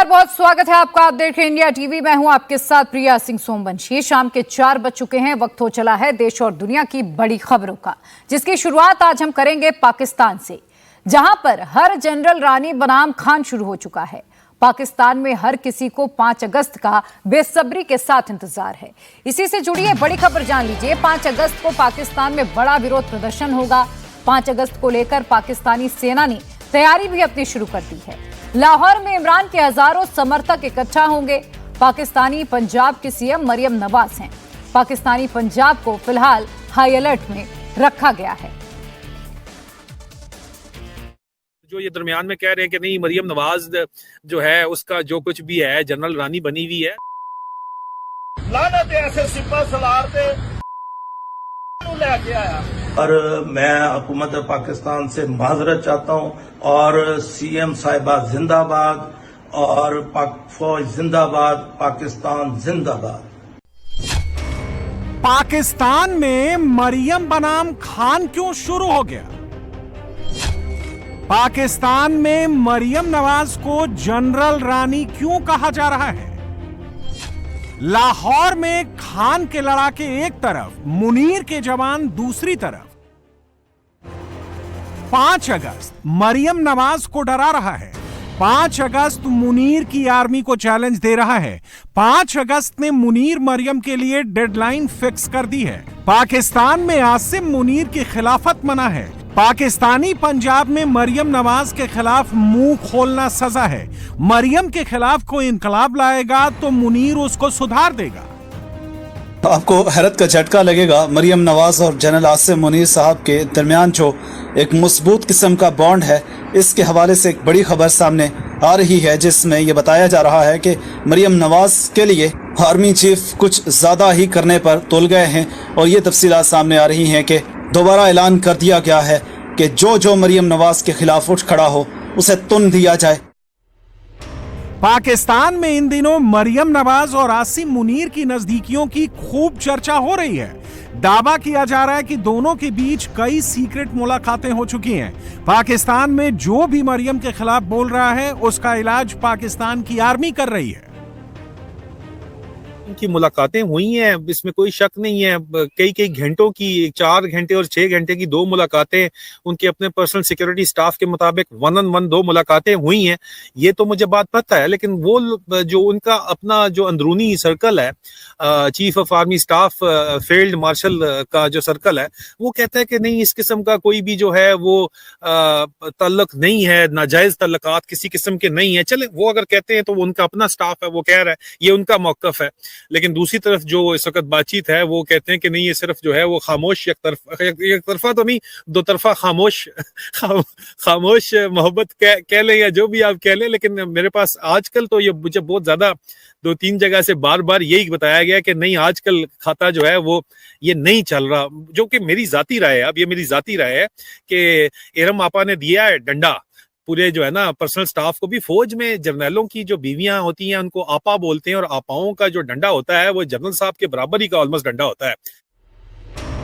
नमस्कार, बहुत स्वागत है आपका। आप देख रहे हैं इंडिया टीवी। मैं हूं आपके साथ प्रिया सिंह सोमवंशी। शाम के 4 बज चुके हैं। वक्त हो चला है देश और दुनिया की बड़ी खबरों का, जिसकी शुरुआत आज हम करेंगे पाकिस्तान से, जहां पर हर जनरल रानी बनाम खान शुरू हो चुका है। पाकिस्तान में हर किसी को 5 अगस्त का बेसब्री के साथ इंतजार है। इसी से जुड़ी एक बड़ी खबर जान लीजिए। 5 अगस्त को पाकिस्तान में बड़ा विरोध प्रदर्शन होगा। 5 अगस्त को लेकर पाकिस्तानी सेना ने तैयारी भी अपनी शुरू कर दी है। लाहौर में इमरान के हजारों समर्थक इकट्ठा होंगे। पाकिस्तानी पंजाब के सीएम मरियम नवाज हैं। पाकिस्तानी पंजाब को फिलहाल हाई अलर्ट में रखा गया है। जो ये दरमियान में कह रहे हैं कि नहीं, मरियम नवाज जो है उसका जो कुछ भी है जनरल रानी बनी हुई है। लानत ऐसे सिपा सलार पे लेके आया। और मैं हुकूमत पाकिस्तान से माजरत चाहता हूं और सीएम साहिबा जिंदाबाद और पाक फौज जिंदाबाद, पाकिस्तान जिंदाबाद। पाकिस्तान में मरियम बनाम खान क्यों शुरू हो गया? पाकिस्तान में मरियम नवाज को जनरल रानी क्यों कहा जा रहा है? लाहौर में खान के लड़ाके एक तरफ, मुनीर के जवान दूसरी तरफ। 5 अगस्त मरियम नवाज को डरा रहा है। 5 अगस्त मुनीर की आर्मी को चैलेंज दे रहा है। 5 अगस्त ने मुनीर मरियम के लिए डेडलाइन फिक्स कर दी है। पाकिस्तान में आसिम मुनीर की खिलाफत मना है। पाकिस्तानी पंजाब में मरियम नवाज के खिलाफ मुंह खोलना सजा है। मरियम के खिलाफ कोई इंकलाब लाएगा तो मुनीर उसको सुधार देगा। आपको हैरत का झटका लगेगा। मरियम नवाज और जनरल आसिम मुनीर साहब के दरमियान जो एक मजबूत किस्म का बॉन्ड है, इसके हवाले से एक बड़ी खबर सामने आ रही है, जिसमें यह बताया जा रहा है कि मरियम नवाज के लिए आर्मी चीफ कुछ ज्यादा ही करने पर तुल गए हैं। और ये तफसीलात सामने आ रही हैं कि दोबारा ऐलान कर दिया गया है कि जो मरियम नवाज के खिलाफ उठ खड़ा हो उसे तुन दिया जाए। पाकिस्तान में इन दिनों मरियम नवाज और आसिम मुनीर की नजदीकियों की खूब चर्चा हो रही है। दावा किया जा रहा है कि दोनों के बीच कई सीक्रेट मुलाकातें हो चुकी हैं। पाकिस्तान में जो भी मरियम के खिलाफ बोल रहा है, उसका इलाज पाकिस्तान की आर्मी कर रही है। उनकी मुलाकातें हुई हैं, इसमें कोई शक नहीं है। कई घंटों की, 4 घंटे और 6 घंटे की 2 मुलाकातें उनके अपने पर्सनल सिक्योरिटी स्टाफ के मुताबिक 1-on-1 2 मुलाकातें हुई हैं। ये तो मुझे बात पता है, लेकिन वो जो उनका अपना जो अंदरूनी सर्कल है, chief of army staff field marshal का जो सर्कल है, वो कहता है कि नहीं, इस किस्म का कोई भी जो है वो तल्लुक नहीं है, नाजायज तल्लुकात किसी किस्म के नहीं है। चले, वो अगर कहते हैं तो उनका अपना स्टाफ है, वो कह रहा है, ये उनका मौकफ है। लेकिन दूसरी तरफ जो इस वक्त बातचीत है, वो कहते हैं कि नहीं, ये सिर्फ जो है वो खामोश एक तरफा तो नहीं, 2 तरफा खामोश मोहब्बत कह लें या जो भी आप कह लें। लेकिन मेरे पास आजकल तो ये मुझे बहुत ज्यादा 2-3 जगह से बार बार यही बताया गया कि नहीं, आजकल खाता जो है वो ये नहीं चल रहा। जो कि मेरी जाती राय है, अब ये मेरी जाती राय है कि इरम आपा ने दिया है डंडा पूरे जो है ना पर्सनल स्टाफ को भी। फौज में जर्नलों की जो बीवियां होती हैं उनको आपा बोलते हैं, और आपाओं का जो डंडा होता है वो जनरल साहब के बराबर ही का ऑलमोस्ट डंडा होता है।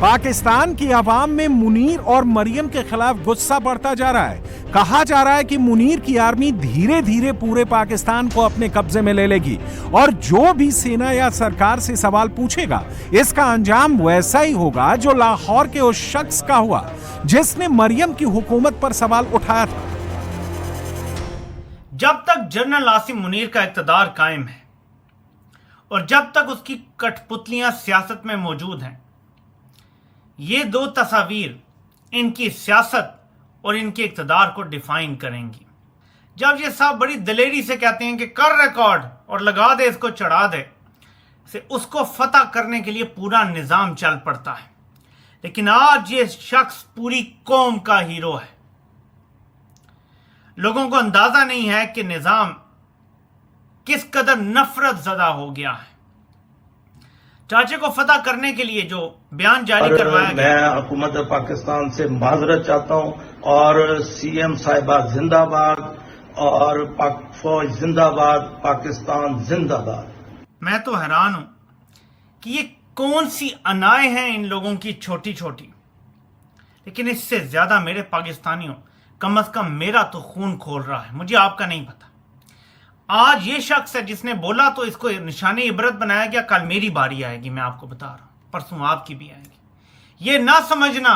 पाकिस्तान की आवाम में मुनीर और मरियम के खिलाफ गुस्सा बढ़ता जा रहा है। कहा जा रहा है कि मुनीर की आर्मी धीरे धीरे पूरे पाकिस्तान को अपने कब्जे में ले लेगी, और जो भी सेना या सरकार से सवाल पूछेगा, इसका अंजाम वैसा ही होगा जो लाहौर के उस शख्स का हुआ जिसने मरियम की हुकूमत पर सवाल उठाया था। जब तक जनरल आसिम मुनीर का इक़्तिदार कायम है और जब तक उसकी कठपुतलियां सियासत में मौजूद हैं, ये 2 तस्वीर इनकी सियासत और इनके इक़्तिदार को डिफाइन करेंगी। जब ये साहब बड़ी दलेरी से कहते हैं कि कर रिकॉर्ड और लगा दे, इसको चढ़ा दे, से उसको फतह करने के लिए पूरा निज़ाम चल पड़ता है। लेकिन आज ये शख्स पूरी कौम का हीरो है। लोगों को अंदाजा नहीं है कि निजाम किस कदर नफरत ज़दा हो गया है। चाचे को फतह करने के लिए जो बयान जारी करवाया गया, मैं हुकूमत पाकिस्तान से माजरत चाहता हूं और सीएम साहिबा जिंदाबाद और पाक फौज जिंदाबाद, पाकिस्तान जिंदाबाद। मैं तो हैरान हूं कि ये कौन सी अनाएं हैं इन लोगों की छोटी छोटी। लेकिन इससे ज्यादा मेरे पाकिस्तानियों, कम से कम मेरा तो खून खोल रहा है। मुझे आपका नहीं पता। आज ये शख्स है जिसने बोला तो इसको निशाने इबरत बनाया गया, कल मेरी बारी आएगी, मैं आपको बता रहा हूं, परसों आपकी भी आएगी। ये ना समझना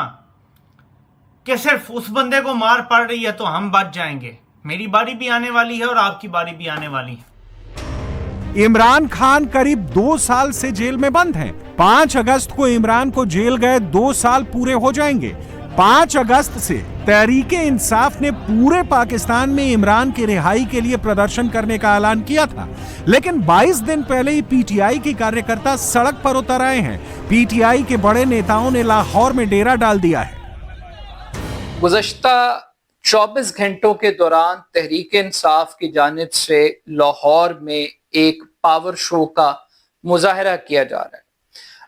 कि सिर्फ उस बंदे को मार पड़ रही है तो हम बच जाएंगे। मेरी बारी भी आने वाली है और आपकी बारी भी आने वाली है। इमरान खान करीब 2 साल से जेल में बंद हैं। 5 अगस्त को इमरान को जेल गए 2 साल पूरे हो जाएंगे। 5 अगस्त से तहरीके इंसाफ ने पूरे पाकिस्तान में इमरान की रिहाई के लिए प्रदर्शन करने का ऐलान किया था, लेकिन 22 दिन पहले ही पीटीआई के कार्यकर्ता सड़क पर उतर आए हैं। पीटीआई के बड़े नेताओं ने लाहौर में डेरा डाल दिया है। गुज़श्ता 24 घंटों के दौरान तहरीक इंसाफ की जानिब से लाहौर में एक पावर शो का मुजाहरा किया जा रहा है।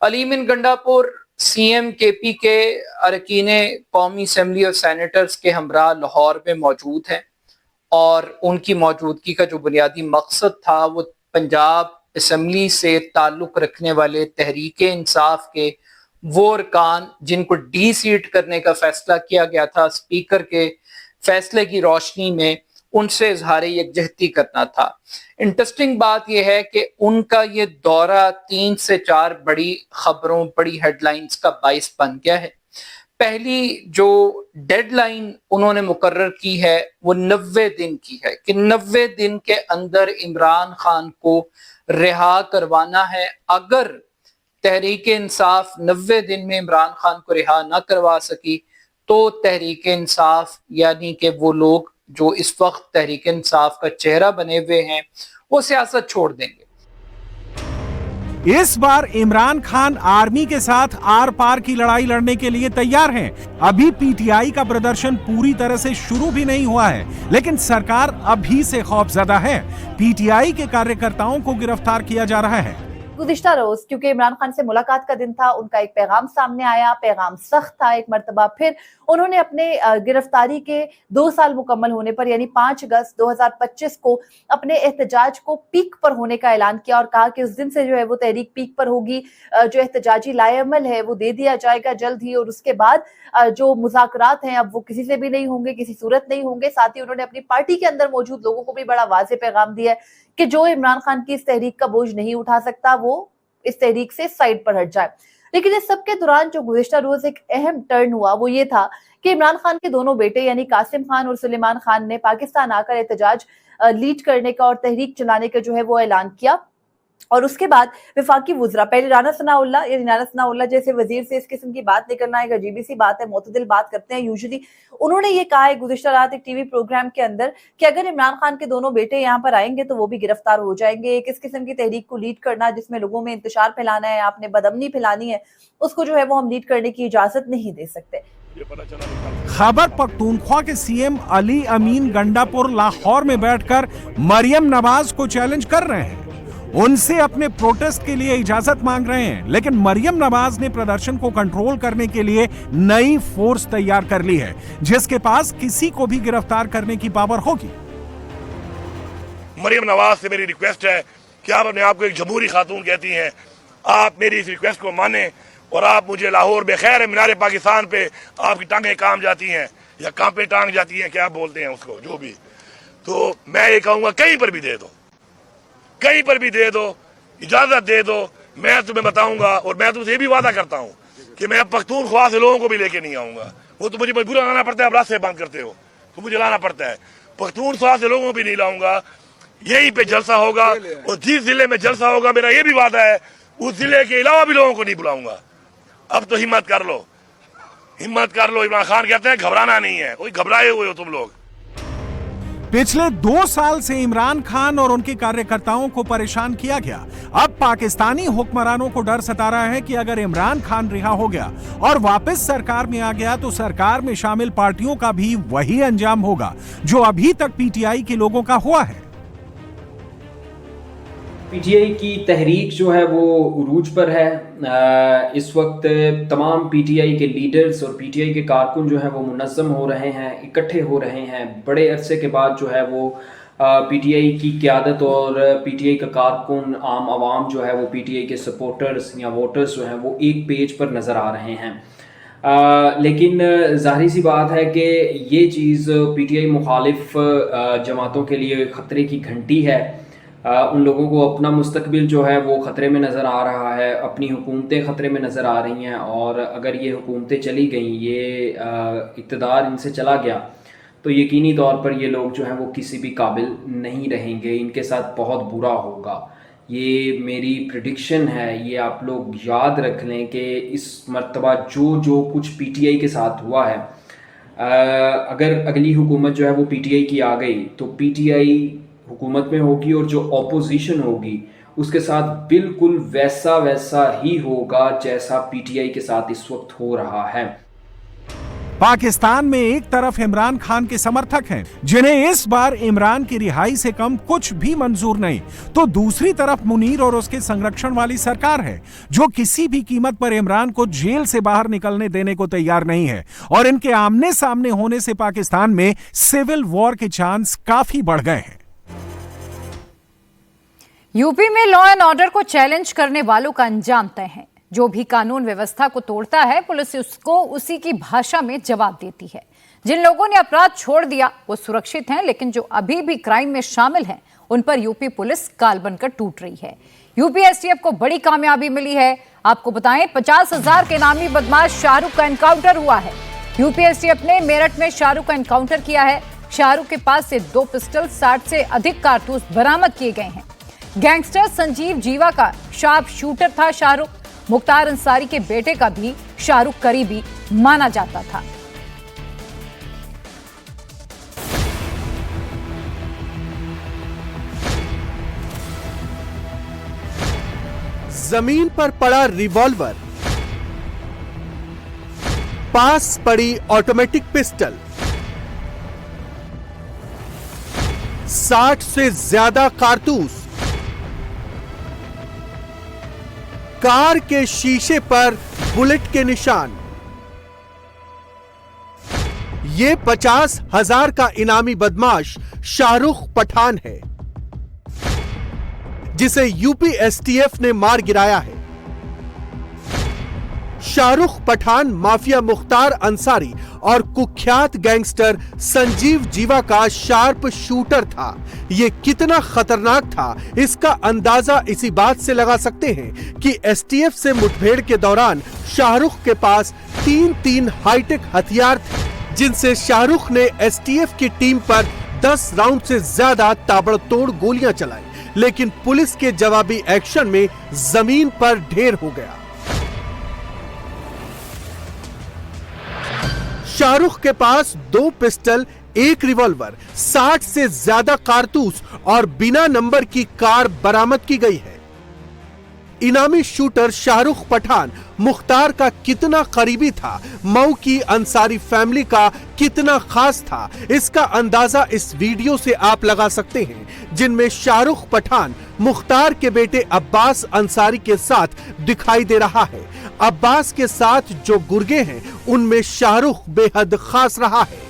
अली अमीन गंडापुर सीएम केपी के अरकीन कौमी असम्बली और सेनेटर्स के हमरा लाहौर में मौजूद हैं और उनकी मौजूदगी का जो बुनियादी मकसद था वो पंजाब असम्बली से ताल्लुक़ रखने वाले तहरीक इंसाफ के वो अरकान जिनको डी सीट करने का फैसला किया गया था स्पीकर के फैसले की रोशनी में, उनसे इजहार यकजहती करना था। इंटरेस्टिंग बात यह है कि उनका ये दौरा 3 से 4 बड़ी खबरों, बड़ी हेडलाइंस का बाइस बन गया है। पहली जो डेडलाइन उन्होंने मुकर्रर की है वो 90 दिन की है कि 90 दिन के अंदर इमरान खान को रिहा करवाना है। अगर तहरीक इंसाफ 90 दिन में इमरान खान को रिहा ना करवा सकी तो तहरीक इंसाफ यानी कि वो लोग जो इस वक्त तहरीक इंसाफ का चेहरा बने हुए हैं वो सियासत छोड़ देंगे। इस बार इमरान खान आर्मी के साथ आर पार की लड़ाई लड़ने के लिए तैयार हैं। अभी पीटीआई का प्रदर्शन पूरी तरह से शुरू भी नहीं हुआ है, लेकिन सरकार अभी से खौफजदा है। पीटीआई के कार्यकर्ताओं को गिरफ्तार किया जा रहा है। गुज़िश्ता रोज क्योंकि इमरान खान से मुलाकात का दिन था, उनका एक पैगाम सामने आया, पैगाम सख्त था। एक मर्तबा फिर उन्होंने अपने गिरफ्तारी के 2 साल मुकम्मल होने पर यानी 5 अगस्त 2025 को अपने एहतजाज को पीक पर होने का ऐलान किया और कहा कि उस दिन से जो है वो तहरीक पीक पर होगी, जो एहतजाजी लाएअमल है वो दे दिया जाएगा जल्द ही, और उसके बाद जो मुज़ाकरात हैं अब वो किसी से भी नहीं होंगे, किसी सूरत नहीं होंगे। साथ ही उन्होंने अपनी पार्टी के अंदर मौजूद लोगों को भी बड़ा वाज़ेह पैगाम दिया है कि जो इमरान खान की इस तहरीक का बोझ नहीं उठा सकता वो इस तहरीक से साइड पर हट जाए। लेकिन इस सब के दौरान जो गुज़िश्ता रोज एक अहम टर्न हुआ वो ये था कि इमरान खान के दोनों बेटे यानी कासिम खान और सुलेमान खान ने पाकिस्तान आकर एहतजाज लीड करने का और तहरीक चलाने का जो है वो ऐलान किया। और उसके बाद वफाकी वुज़रा, पहले राना सनाउल्लाह जैसे वजीर से इस किस्म की बात नहीं करना, एक अजीबी सी बात है, मोतदिल बात करते हैं यूजुअली। उन्होंने ये कहा है गुज़िश्ता रात एक टीवी प्रोग्राम के अंदर कि अगर इमरान खान के दोनों बेटे यहाँ पर आएंगे तो वो भी गिरफ्तार हो जाएंगे। किस किस्म की तहरीक को लीड करना जिसमें लोगों में इंतशार फैलाना है, आपने बदअमनी फैलानी है, उसको जो है वो हम लीड करने की इजाजत नहीं दे सकते। खैबर पख्तूनख्वा के सीएम अली अमीन गंडापुर लाहौर में बैठकर मरियम नवाज को चैलेंज कर रहे हैं। उनसे अपने प्रोटेस्ट के लिए इजाजत मांग रहे हैं, लेकिन मरियम नवाज ने प्रदर्शन को कंट्रोल करने के लिए नई फोर्स तैयार कर ली है जिसके पास किसी को भी गिरफ्तार करने की पावर होगी। मरियम नवाज से मेरी रिक्वेस्ट है कि आप अपने आप को एक जमहूरी खातून कहती हैं, आप मेरी इस रिक्वेस्ट को माने और आप मुझे लाहौर बखैर मीनार पाकिस्तान पे आपकी टांगें काम जाती हैं या कांपे टांग जाती हैं, क्या बोलते हैं उसको, जो भी, तो मैं ये कहूँगा कहीं पर भी दे दो, कहीं पर भी दे दो, इजाजत दे दो, मैं तुम्हें बताऊंगा। और मैं तुमसे ये भी वादा करता हूँ कि मैं पख्तूनख्वा से लोगों को भी लेके नहीं आऊंगा। वो तो मुझे मजबूर लाना पड़ता है, आप रास्ते बंद करते हो तो मुझे लाना पड़ता है। पख्तूनख्वा से लोगों को भी नहीं लाऊंगा, यहीं पे जलसा होगा और जिस जिले में जलसा होगा मेरा ये भी वादा है उस जिले के अलावा भी लोगों को नहीं बुलाऊंगा। अब तो हिम्मत कर लो, हिम्मत कर लो। इमरान खान कहते हैं घबराना नहीं है, कोई घबराए हुए हो तुम लोग। पिछले 2 साल से इमरान खान और उनके कार्यकर्ताओं को परेशान किया गया। अब पाकिस्तानी हुक्मरानों को डर सता रहा है कि अगर इमरान खान रिहा हो गया और वापस सरकार में आ गया तो सरकार में शामिल पार्टियों का भी वही अंजाम होगा जो अभी तक पीटीआई के लोगों का हुआ है। पीटीआई की तहरीक जो है वो उरूज पर है। इस वक्त तमाम पीटीआई के लीडर्स और पीटीआई के कारकुन जो है वो मुनज़्ज़म हो रहे हैं, इकट्ठे हो रहे हैं। बड़े अरसे के बाद जो है वो पीटीआई की क़यादत और पीटीआई का कारकुन, आम आवाम जो है वो पीटीआई के सपोर्टर्स या वोटर्स जो हैं वो एक पेज पर नज़र आ रहे हैं। लेकिन जाहिर सी बात है कि ये चीज़ पीटीआई मुखालिफ जमातों के लिए ख़तरे की घंटी है। उन लोगों को अपना मुस्तकबिल जो है वो ख़तरे में नज़र आ रहा है, अपनी हुकूमतें ख़तरे में नज़र आ रही हैं, और अगर ये हुकूमतें चली गईं, ये इक़्तिदार इनसे चला गया, तो यकीनी तौर पर ये लोग जो हैं वो किसी भी काबिल नहीं रहेंगे, इनके साथ बहुत बुरा होगा। ये मेरी प्रेडिक्शन है, ये आप लोग याद रख लें कि इस मर्तबा जो कुछ पीटीआई के साथ हुआ है, अगर अगली हुकूमत जो है वो पीटीआई की आ गई तो पीटीआई हुकूमत में होगी, और जो ऑपोजिशन होगी उसके साथ बिल्कुल वैसा ही होगा जैसा पीटीआई के साथ इस वक्त हो रहा है। पाकिस्तान में एक तरफ इमरान खान के समर्थक हैं जिन्हें इस बार इमरान की रिहाई से कम कुछ भी मंजूर नहीं, तो दूसरी तरफ मुनीर और उसके संरक्षण वाली सरकार है जो किसी भी कीमत पर इमरान को जेल से बाहर निकलने देने को तैयार नहीं है, और इनके आमने सामने होने से पाकिस्तान में सिविल वॉर के चांस काफी बढ़ गए हैं। यूपी में लॉ एंड ऑर्डर को चैलेंज करने वालों का अंजाम तय है। जो भी कानून व्यवस्था को तोड़ता है, पुलिस उसको उसी की भाषा में जवाब देती है। जिन लोगों ने अपराध छोड़ दिया वो सुरक्षित हैं, लेकिन जो अभी भी क्राइम में शामिल हैं उन पर यूपी पुलिस काल बनकर टूट रही है। यूपी एसटीएफ को बड़ी कामयाबी मिली है। आपको बताएं, 50,000 के नामी बदमाश शाहरुख का एनकाउंटर हुआ है। यूपी एसटीएफ ने मेरठ में शाहरुख का एनकाउंटर किया है। शाहरुख के पास से 2 पिस्टल, 60 से अधिक कारतूस बरामद किए गए हैं। गैंगस्टर संजीव जीवा का शार्प शूटर था शाहरुख। मुख्तार अंसारी के बेटे का भी शाहरुख करीबी माना जाता था। जमीन पर पड़ा रिवॉल्वर, पास पड़ी ऑटोमेटिक पिस्टल, 60 से ज्यादा कारतूस, कार के शीशे पर बुलेट के निशान। ये 50,000 का इनामी बदमाश शाहरुख पठान है जिसे यूपी एसटीएफ ने मार गिराया है। शाहरुख पठान माफिया मुख्तार अंसारी और कुख्यात गैंगस्टर संजीव जीवा का शार्प शूटर था। ये कितना खतरनाक था इसका अंदाजा इसी बात से लगा सकते हैं कि एसटीएफ से मुठभेड़ के दौरान शाहरुख के पास 3 हाईटेक हथियार थे, जिनसे शाहरुख ने एसटीएफ की टीम पर 10 राउंड से ज्यादा ताबड़तोड़ गोलियां चलाई, लेकिन पुलिस के जवाबी एक्शन में जमीन पर ढेर हो गया। शाहरुख के पास 2 पिस्टल, 1 रिवॉल्वर, 60 से ज्यादा कारतूस और बिना नंबर की कार बरामद की गई है। इनामी शूटर शाहरुख पठान मुख्तार का कितना करीबी था, मऊ की अंसारी फैमिली का कितना खास था, इसका अंदाजा इस वीडियो से आप लगा सकते हैं, जिनमें शाहरुख पठान मुख्तार के बेटे अब्बास अंसारी के साथ दिखाई दे रहा है। अब्बास के साथ जो गुर्गे हैं उनमें शाहरुख बेहद खास रहा है।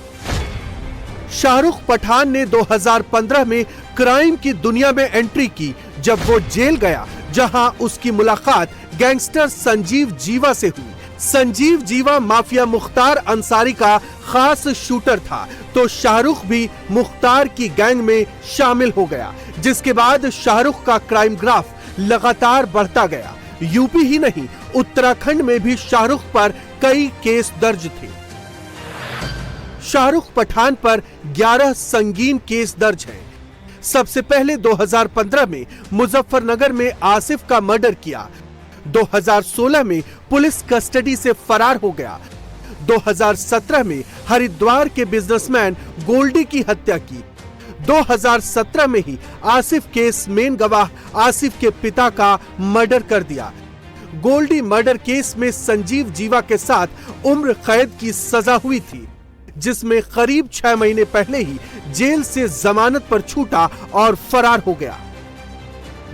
शाहरुख पठान ने 2015 में क्राइम की दुनिया में एंट्री की जब वो जेल गया, जहां उसकी मुलाकात गैंगस्टर संजीव जीवा से हुई। संजीव जीवा माफिया मुख्तार अंसारी का खास शूटर था, तो शाहरुख भी मुख्तार की गैंग में शामिल हो गया, जिसके बाद शाहरुख का क्राइम ग्राफ लगातार बढ़ता गया। यूपी ही नहीं, उत्तराखंड में भी शाहरुख पर कई केस दर्ज थे। शाहरुख पठान पर 11 संगीन केस दर्ज हैं। सबसे पहले 2015 में मुजफ्फरनगर में आसिफ का मर्डर किया, 2016 में पुलिस कस्टडी से फरार हो गया, 2017 में हरिद्वार के बिजनेसमैन गोल्डी की हत्या की, 2017 में ही आसिफ केस मेन गवाह आसिफ के पिता का मर्डर कर दिया। गोल्डी मर्डर केस में संजीव जीवा के साथ उम्र कैद की सजा हुई थी, जिसमें करीब 6 महीने पहले ही जेल से जमानत पर छूटा और फरार हो गया।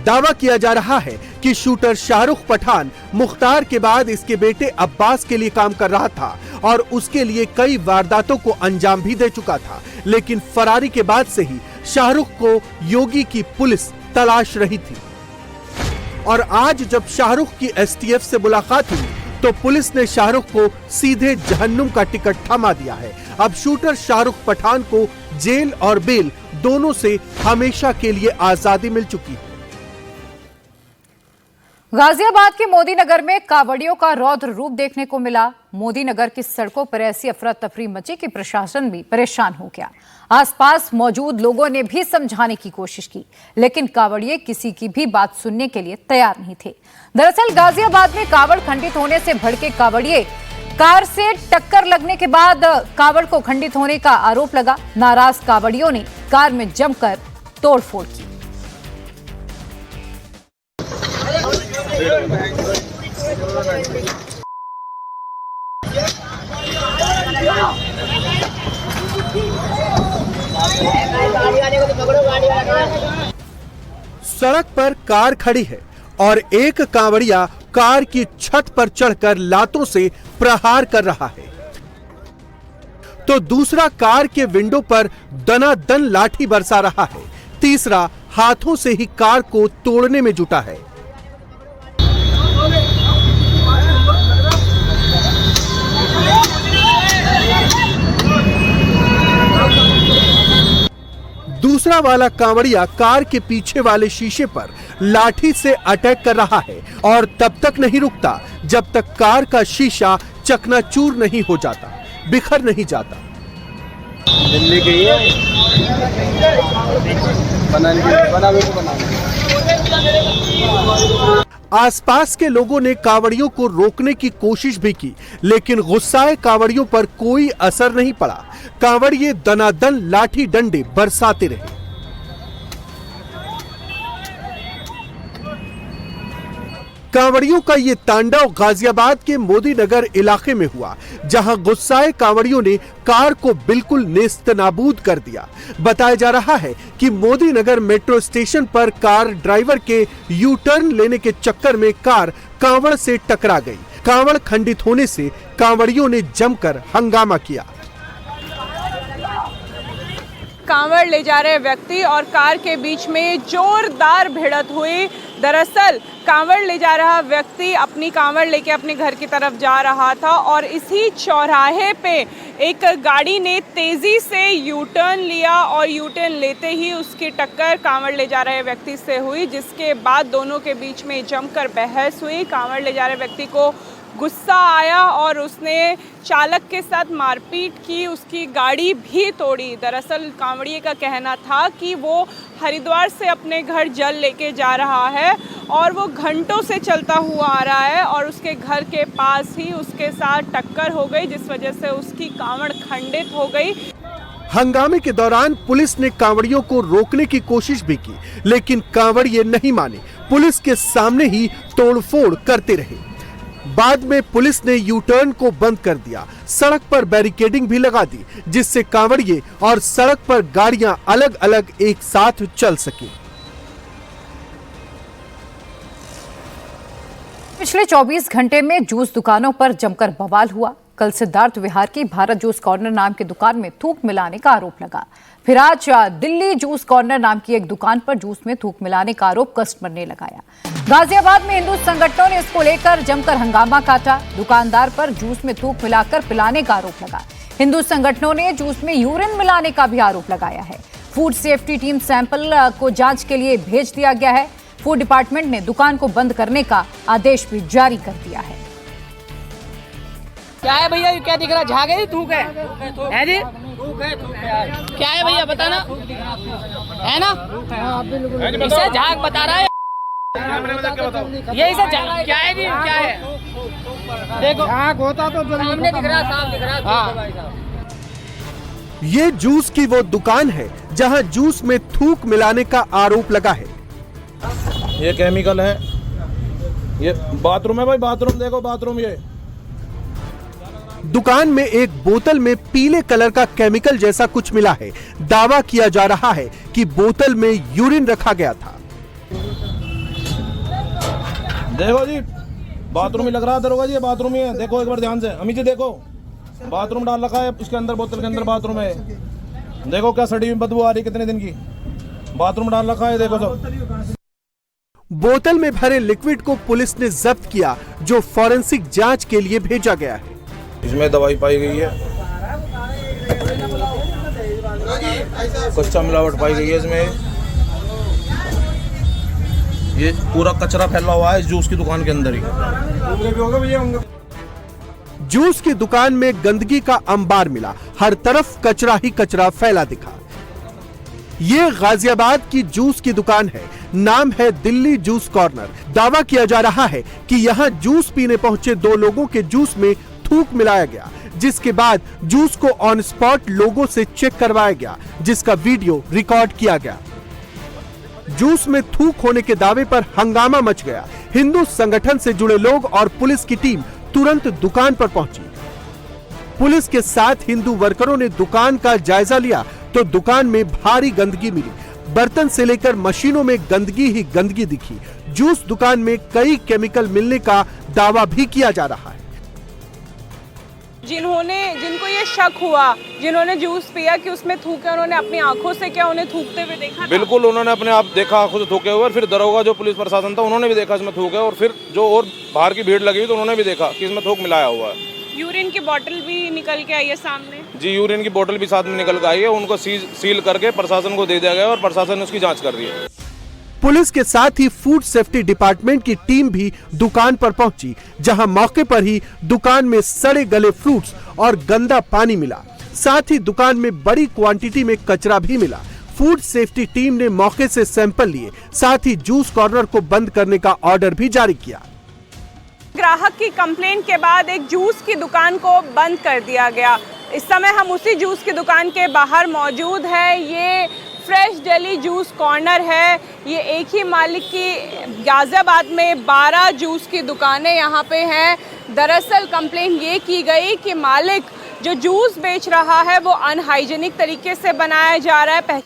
दावा किया जा रहा है कि शूटर शाहरुख पठान मुख्तार के बाद इसके बेटे अब्बास के लिए काम कर रहा था और उसके लिए कई वारदातों को अंजाम भी दे चुका था, लेकिन फरारी के बाद से ही शाहरुख को योगी की पुलिस तलाश रही थी। और आज जब शाहरुख की एसटीएफ से मुलाकात हुई तो पुलिस ने शाहरुख को सीधे जहन्नुम का टिकट थमा दिया है। अब शूटर शाहरुख पठान को जेल और बेल दोनों से हमेशा के लिए आजादी मिल चुकी है। गाजियाबाद के मोदी नगर में कावड़ियों का रौद्र रूप देखने को मिला। मोदी नगर की सड़कों पर ऐसी अफरा तफरी मची कि प्रशासन भी परेशान हो गया। आसपास मौजूद लोगों ने भी समझाने की कोशिश की, लेकिन कावड़िए किसी की भी बात सुनने के लिए तैयार नहीं थे। दरअसल गाजियाबाद में कावड़ खंडित होने से भड़के कावड़िए कार से टक्कर लगने के बाद कावड़ को खंडित होने का आरोप लगा। नाराज कावड़ियों ने कार में जमकर तोड़फोड़ की। सड़क पर कार खड़ी है और एक कांवड़िया कार की छत पर चढ़कर लातों से प्रहार कर रहा है, तो दूसरा कार के विंडो पर दनादन लाठी बरसा रहा है। तीसरा हाथों से ही कार को तोड़ने में जुटा है। दूसरा वाला कांवड़िया कार के पीछे वाले शीशे पर लाठी से अटैक कर रहा है और तब तक नहीं रुकता जब तक कार का शीशा चकनाचूर नहीं हो जाता, बिखर नहीं जाता। आसपास के लोगों ने कांवड़ियों को रोकने की कोशिश भी की, लेकिन गुस्साए कांवड़ियों पर कोई असर नहीं पड़ा। कांवड़िए दनादन लाठी डंडे बरसाते रहे। कांवड़ियों का ये तांडव गाजियाबाद के मोदी नगर इलाके में हुआ, जहां गुस्साए कांवड़ियों ने कार को बिल्कुल नेस्तनाबूद कर दिया। बताया जा रहा है कि मोदी नगर मेट्रो स्टेशन पर कार ड्राइवर के यू टर्न लेने के चक्कर में कार कांवड़ से टकरा गई। कांवड़ खंडित होने से कांवड़ियों ने जमकर हंगामा किया। कांवड़ ले जा रहे व्यक्ति और कार के बीच में जोरदार भिड़ंत हुई। दरअसल कांवड़ ले जा रहा व्यक्ति अपनी कांवड़ लेके अपने घर की तरफ जा रहा था और इसी चौराहे पे एक गाड़ी ने तेजी से यू टर्न लिया और यू टर्न लेते ही उसकी टक्कर कांवड़ ले जा रहे व्यक्ति से हुई, जिसके बाद दोनों के बीच में जमकर बहस हुई। कांवड़ ले जा रहे व्यक्ति को गुस्सा आया और उसने चालक के साथ मारपीट की, उसकी गाड़ी भी तोड़ी। दरअसल कांवड़िए का कहना था कि वो हरिद्वार से अपने घर जल लेके जा रहा है और वो घंटों से चलता हुआ आ रहा है और उसके घर के पास ही उसके साथ टक्कर हो गई, जिस वजह से उसकी कांवड़ खंडित हो गई। हंगामे के दौरान पुलिस ने कांवड़ियों को रोकने की कोशिश भी की, लेकिन कांवड़िए नहीं माने, पुलिस के सामने ही तोड़फोड़ करते रहे। बाद में पुलिस ने यू टर्न को बंद कर दिया, सड़क पर बैरिकेडिंग भी लगा दी, जिससे कांवड़िए और सड़क पर गाड़ियां अलग अलग एक साथ चल सके। पिछले 24 घंटे में जूस दुकानों पर जमकर बवाल हुआ। कल सिद्धार्थ विहार की भारत जूस कॉर्नर नाम की दुकान में थूक मिलाने का आरोप लगा। फिर आज दिल्ली जूस कॉर्नर नाम की एक दुकान पर जूस में थूक मिलाने का आरोप कस्टमर ने लगाया। गाजियाबाद में हिंदू संगठनों ने इसको लेकर जमकर हंगामा काटा। दुकानदार पर जूस में थूक मिलाकर पिलाने का आरोप लगा। हिंदू संगठनों ने जूस में यूरिन मिलाने का भी आरोप लगाया है। फूड सेफ्टी टीम सैंपल को जांच के लिए भेज दिया गया है। फूड डिपार्टमेंट ने दुकान को बंद करने का आदेश भी जारी कर दिया है। क्या है भैया, क्या दिख रहा है? झाग है, थूक है जी? क्या है भैया बताना, है ना? इसे झाग बता रहा है, ये इसे क्या है जी? क्या है? देखो झाग होता तो सामने दिख रहा, साफ दिख रहा। ये जूस की वो दुकान है जहां जूस में थूक मिलाने का आरोप लगा है। ये केमिकल है, ये बाथरूम है भाई, बाथरूम देखो, बाथरूम। ये दुकान में एक बोतल में पीले कलर का केमिकल जैसा कुछ मिला है। दावा किया जा रहा है कि बोतल में यूरिन रखा गया था। देखो जी, बाथरूम ही लग रहा दरोगा जी, ये बाथरूम ही है। देखो एक बार ध्यान से, अमित जी देखो, बाथरूम डाल रखा है उसके अंदर, बोतल के अंदर बाथरूम है। देखो क्या सड़ी हुई बदबू आ रही कितने दिन की, बाथरूम डाल रखा है, देखो सब। बोतल में भरे लिक्विड को पुलिस ने जब्त किया, जो फॉरेंसिक जांच के लिए भेजा गया है। इसमें दवाई पाई गई है, कच्चा मिलावट पाई गई है इसमें। ये पूरा कचरा फैला हुआ है जूस की दुकान के अंदर ही। जूस की दुकान में गंदगी का अंबार मिला, हर तरफ कचरा ही कचरा फैला दिखा। ये गाजियाबाद की जूस की दुकान है, नाम है दिल्ली जूस कॉर्नर। दावा किया जा रहा है कि यहाँ जूस पीने पहुंचे 2 लोगों के जूस में थूक मिलाया गया, जिसके बाद जूस को ऑन स्पॉट लोगों से चेक करवाया गया, जिसका वीडियो रिकॉर्ड किया गया। जूस में थूक होने के दावे पर हंगामा मच गया। हिंदू संगठन से जुड़े लोग और पुलिस की टीम तुरंत दुकान पर पहुंची। पुलिस के साथ हिंदू वर्करों ने दुकान का जायजा लिया तो दुकान में भारी गंदगी मिली। बर्तन से लेकर मशीनों में गंदगी ही गंदगी दिखी। जूस दुकान में कई केमिकल मिलने का दावा भी किया जा रहा है। जिनको ये शक हुआ, जिन्होंने जूस पिया कि उसमें थूक है, उन्होंने अपनी आंखों से क्या उन्हें थूकते हुए देखा? बिल्कुल, उन्होंने अपने आप देखा आंखों से थूके हुए, और फिर दरोगा जो पुलिस प्रशासन था उन्होंने भी देखा इसमें थूक है, और फिर जो और बाहर की भीड़ लगी हुई तो उन्होंने भी देखा कि इसमें थूक मिलाया हुआ है। यूरिन की बोतल भी निकल के आई है सामने? जी, यूरिन की बोतल भी साथ में निकल के आई है। उनको सील करके प्रशासन को दे दिया गया और प्रशासन ने उसकी जाँच कर रही है। पुलिस के साथ ही फूड सेफ्टी डिपार्टमेंट की टीम भी दुकान पर पहुंची, जहां मौके पर ही दुकान में सड़े गले फ्रूट्स और गंदा पानी मिला। साथ ही दुकान में बड़ी क्वांटिटी में कचरा भी मिला। फूड सेफ्टी टीम ने मौके से सैंपल लिए, साथ ही जूस कॉर्नर को बंद करने का ऑर्डर भी जारी किया। ग्राहक की कंप्लेंट के बाद एक जूस की दुकान को बंद कर दिया गया। इस समय हम उसी जूस की दुकान के बाहर मौजूद है। ये फ्रेश दिल्ली जूस कॉर्नर है। ये एक ही मालिक की गाजियाबाद में 12 जूस की दुकानें यहाँ पे हैं। दरअसल कंप्लेंट ये की गई कि मालिक जो जूस बेच रहा है वो अनहाइजीनिक तरीके से बनाया जा रहा है।